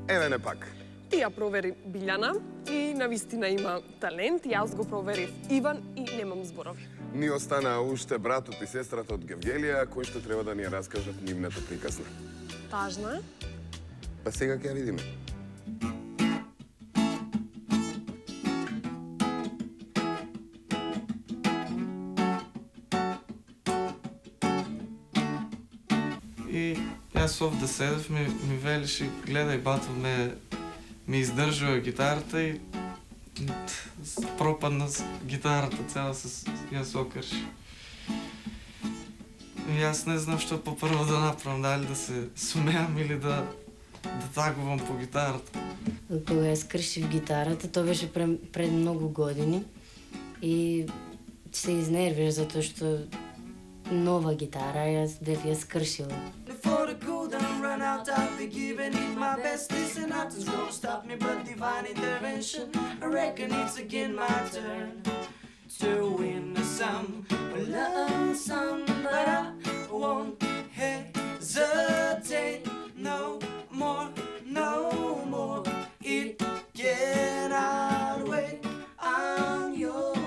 Еве не пак. Ти ја провери Билјана и навистина има талент. Јас го проверив Иван и немам зборови. Ни остана уште братот и сестрата од Гевгелија, кои што треба да ни ја раскажат нивната приказна. Тажна е? Па сега ќе ја видиме. И јас овде седев, ми велеше, гледај бато, ми издржува гитарата и пропадна гитарата, цела ја се окрши. И јас не знам што попрво да направам, дали да се смеам или да тагувам по гитарата. Кога ја скршив гитарата, тоа беше пред многу години и се изнервиш затоа што нова гитара јас бев ја скршила. Before the cool down run out, I'll be giving it my best. Listen, nothing's gonna stop me but divine intervention. I reckon it's again my turn to win some, learn some, but I won't hesitate no more, no more. It cannot wait, I'm yours.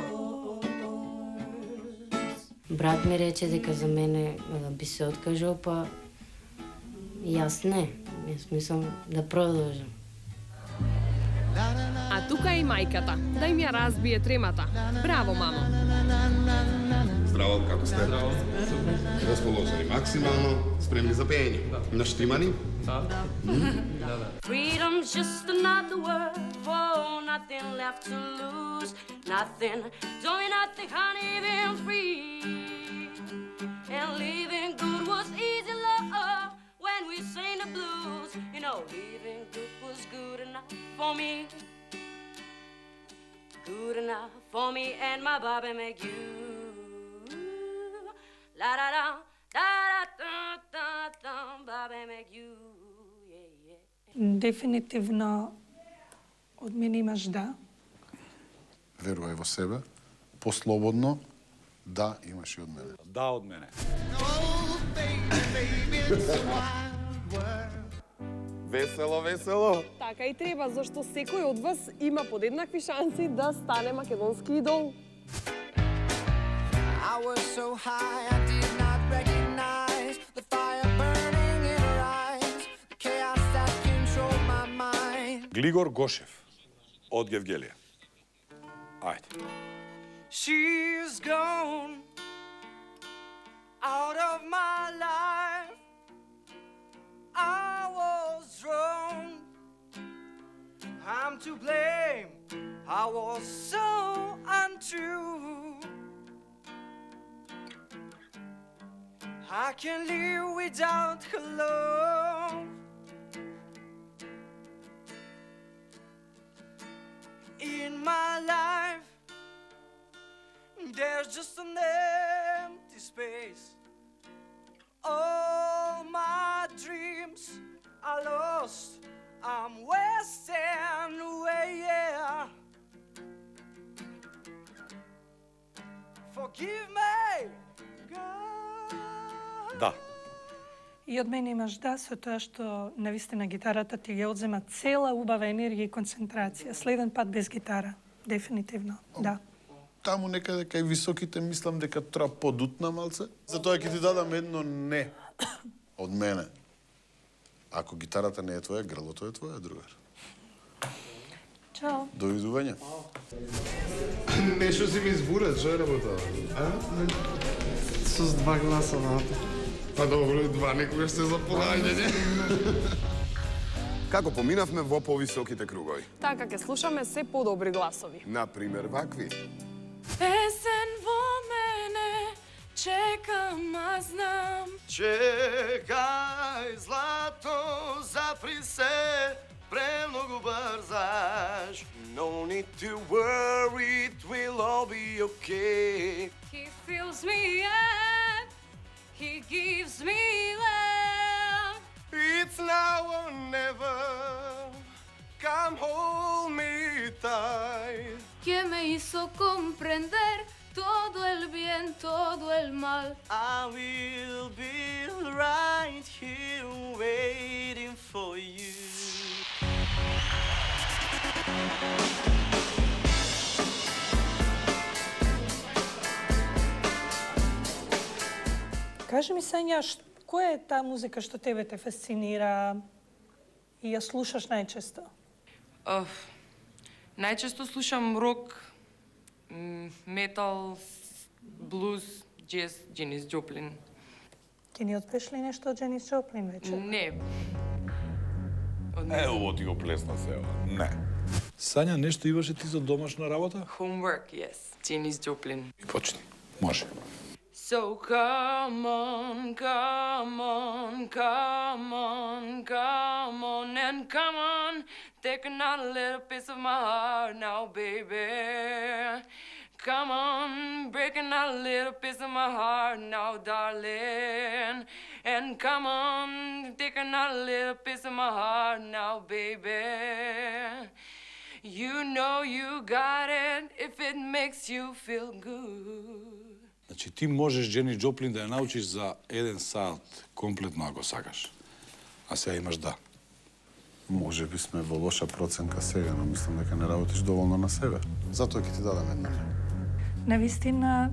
Брат ми рече дека за мене би се откажал, па јас не. Јас мислам да продолжам. А тука е и мајката, да им ја разбие тремата. Браво, мамо! Здраво, како сте? Здраво. Расположени максимално, спремни за пеење. Наштримани? Да. Freedom's just another word for nothing left to lose. Nothing, doing nothing, honey, being free. And living good was easy, love, when we sang the blues. You know, living good was good enough for me. Good enough for me and my Bobby McGee. La da da, da da da da da, Bobby McGee. Дефинитивно од мене имаш да. Верувај во себе, послободно, да имаш и од мене. Да, од мене. Весело, весело. Така и треба, зашто секој од вас има подеднакви шанси да стане македонски идол. I was so high I did not recognize the fire burning in her eyes, the chaos that controlled my mind. Глигор Гошев од Гевгелија. Ајде. She's gone out of my life. I was wrong. I'm to blame. I was so untrue. I can't live without her love. In my life, there's just an empty space. All my dreams are lost. I'm wasting away, yeah. Forgive me, God. Да. И од мене имаш да, со тоа што навистина гитарата ти ја одзема цела убава енергија и концентрација. Следен пат без гитара, дефинитивно, да. Таму некаде кај високите мислам дека треба подутна малце. Затоа ќе ти дадам едно не од мене. Ако гитарата не е твоја, грлото е твоја, другар. Чао. Довидување. Нешто си ми избура, што е работа? С два гласа вата. Па добро, два некогаш се за пораѓање. Како поминавме во повисоките кругови? Така ќе слушаме се подобри гласови. Например, вакви. Песен во мене чекам, а знам. Чекај, злато, запри се, премногу брзаш. No need to worry, it will all be okay. He fills me up, he gives me love. It's now or never, come hold me tight. Que me hizo comprender todo el bien, todo el mal. I will be right here waiting for you. Кажи ми, Сања, која е таа музика што тебе те фасцинира и ја слушаш најчесто? Најчесто слушам рок, метал, блуз, джез, Дженис Джоплин. Ќе ни отпеш ли нешто од Дженис Джоплин вече? Не. Ово ти го плесна сева. Не. Сања, нешто имаше ти за домашна работа? Homework, yes. Дженис Джоплин. И почни. Може. So come on, come on, come on, come on, and come on, take another little piece of my heart now, baby. Come on, break another little piece of my heart now, darling. And come on, take another little piece of my heart now, baby. You know you got it if it makes you feel good. Значи, ти можеш Дженис Джоплин да ја научиш за 1 сат комплетно ако сакаш. А сега имаш да. Може би сме во лоша проценка сега, но мислам дека не работиш доволно на себе. Затоа ќе ти дадам една. Навистина,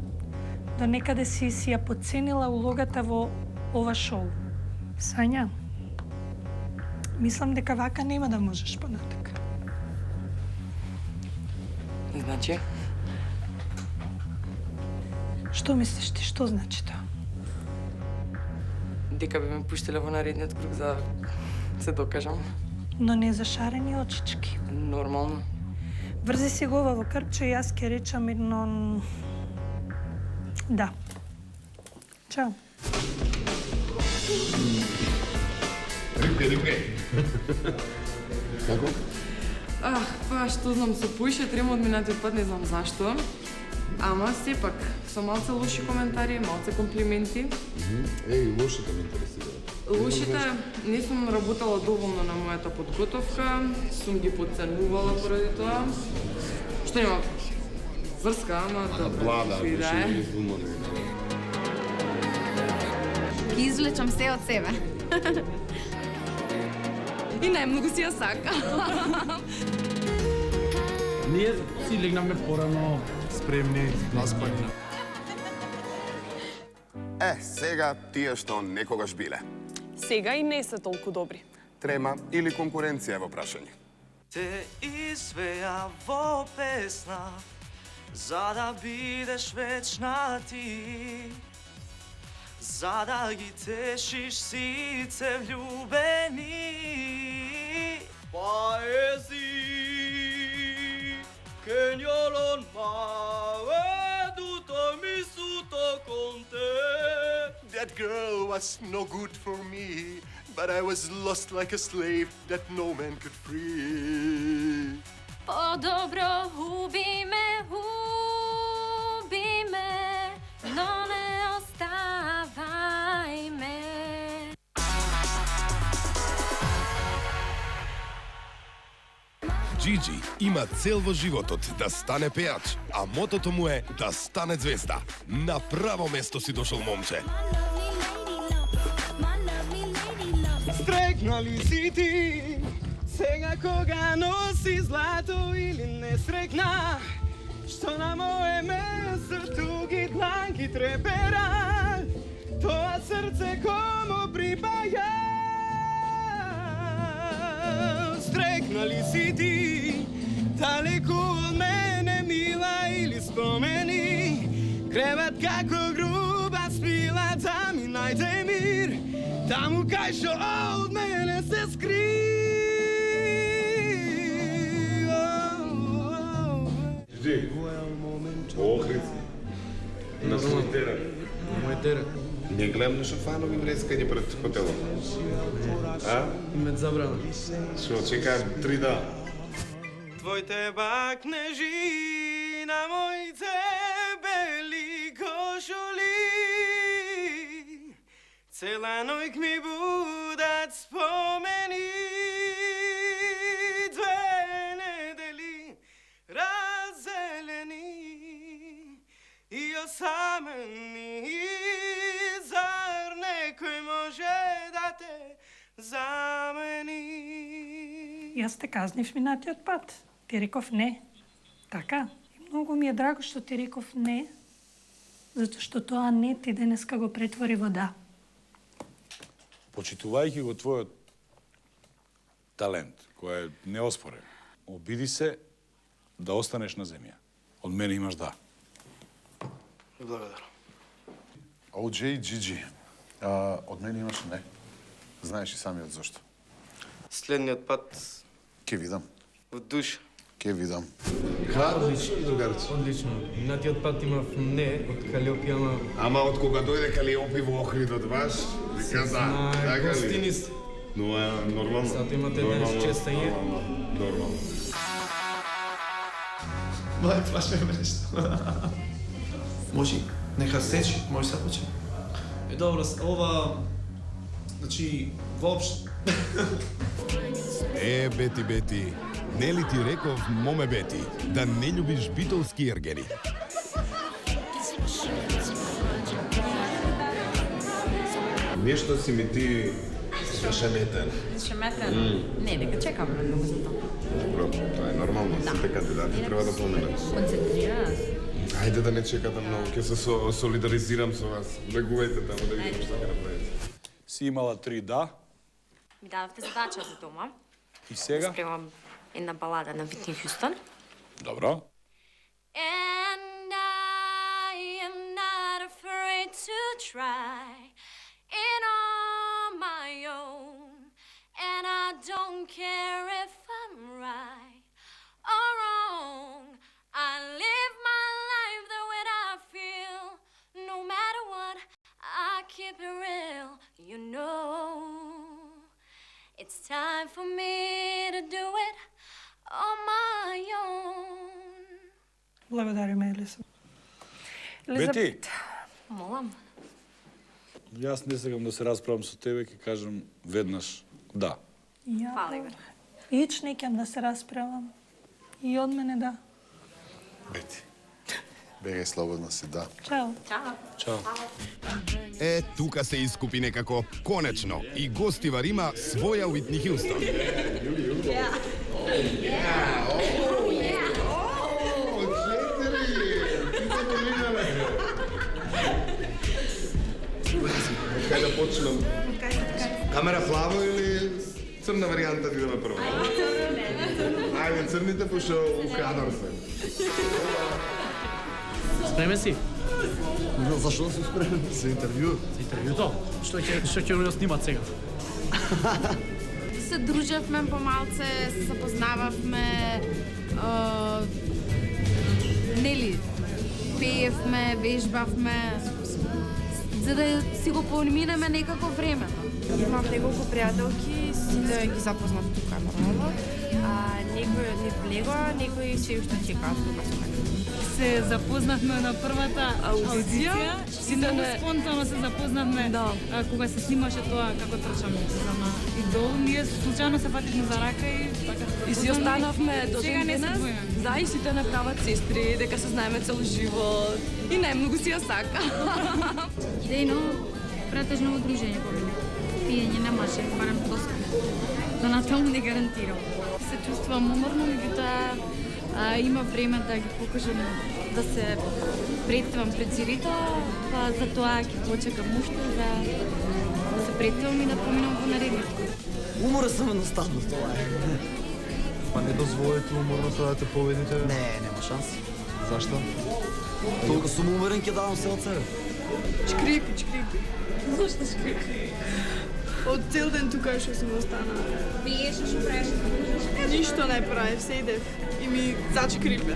до некаде си ја подценила улогата во ова шоу. Сања, мислам дека вака нема да можеш понатака. Значи? Што мислиш ти, што значи тоа? Дека би ме пуштиле во наредниот круг за се докажам. Но не за шарени очички. Нормално. Врзи си го ова во крче и јас ќе речам едно... Да. Чао. Рипке. Како? Па што знам, се поише трема од минатиот пат, не знам зашто. Ама сепак, со малце лоши коментари, малце комплименти. Лошите ме интересираат. Лошите, не сум работела доволно на мојата подготовка, сум ги подценувала поради тоа. Што нема врска, ама добро, што да е. Ги извлечам се од себе. И најмногу си ја сакам. Ние си легнавме порано, спремни, наспани. Сега тие што некогаш биле. Сега и не се толку добри. Трема или конкуренција во прашање. Те извеја во песна, за да бидеш вечна ти, за да ги тешиш сице влюбени. Поези, кенјолон маве, дуто ми суто конте. That girl was no good for me, but I was lost like a slave that no man could free. По-добро уби ме, но не оставај ме. Джиджи има цел во животот да стане пејач, а мотото му е да стане звезда. На право место си дошол, момче. Стрекнали си ти, сега кога носи злато или не срекна, што на моje место туги дланки трепера, тоа срце кому припаја. Стрекнали си ти, далеку од мене, мила или спомени, креват како груба спила, да ми најде мир, таму кај што од мене се скри. Джи, Охрид, на свој терен. Мој терен. Не гледам нешто фанови врескање пред хотелот. А? Ме забрана. Што, чекаам 3 дана. Твоите бакнежи на моите бели кошули, цела ноќ ми будат спомени. Две недели разделени и осамени. Зар некој може да те замени? Јас те казнив минатиот пат. Ти реков не. Така? И многу ми е драго што ти реков не. затоа што тоа не ти денеска го претвори во да. Почитувајќи го твојот талент, кој е неоспорен, обиди се да останеш на земја. Од мене имаш да. Благодарам. OJ Gigi. Од мене имаш не. Знаеш и самиот зашто. Следниот пат Ке видам. во душ. Ке видам. Одлично, другарче. Одлично. Минатиот пат имав не од Калиопи, Ама од кога дојде Калиопи во Охридот баш, вика да, така ли? гостини. Но нормално. Сато имате днес честање. Нормално. Мај плаше ме нешто. Може, нека сечи, може се почне. Добро, ова... Значи, воопшто... Бети, нели ти реков, моме Бети, да не љубиш битолски ергени? Нешто си ми ти шеметен. Шеметен? Не, нека чекам многу за тоа. Добро, тоа е нормално, сите кандидати треба да поменат. Концентрирана. Ајде да не чекате многу, ќе се солидаризирам со вас. Легувајте таму да видиме што ќе направите. Си имала 3 да, Ми дадовте задача за дома. и сега? Спремам една балада на Витни Хјустон. Добро. And I am not afraid to try it on my own. And I don't care if I'm right or wrong. I live my life the way I feel. No matter what, I keep it real, you know. It's time for me to do it on my own. Благодарим, Елиса. Бети, Молам. јас не сакам да се расправам со тебе, ќе кажам веднаш да. Фала, Игор. Ич не ќам да се расправам. И од мене да. Бети. Бегај слободно си, да. Чао. Чао. Чао. Тука се искупи некако конечно и гостива Рима своја Уитни Хјустон. Кај да почнем? Камера плаво или црна варијанта да идеме прво? Ајде, црните, пошто у кадар се. Спремен си? Зашо си спремен? За интервју? За интервјуто? Што ќе го снимат сега? Се дружевме помалце, се запознававме, нели, пеевме, вежбавме, за да си го поминеме некако време. Имам неколку пријателки, сите ги запознав тука нормално, а некои од нив влегоа, некои се уште чекаат тука со мене. Се запознавме на првата аудиција и многу спонтано се запознавме кога се снимаше тоа како трчаме за идол. Ние случајно се фативме за рака и така се И си останавме до сега ден не се денес. бојаме. Да, и сите не прават сестри, дека се знаеме цел живот. И најмногу си ја сака. Идејно, претежно удружење победе. Пиење не може, барем доска. За натаму не гарантирам. Се чувствувам уморно, меѓутоа има време да ги покажам, да се представам пред жирито, па за тоа ќе почекам уште да се представам и да поминам во наредните. Умора сам едноставно, тоа е. Па не дозволите уморното да те победите? Не, нема шанс. Зашто? Толку сум уморен, ќе давам се од себе. Чкрипи. Зошто чкрипи? Од цел ден тука што сум останала. Пиеше, што правиш? Ништо не правев, седев и ми зачкрипе.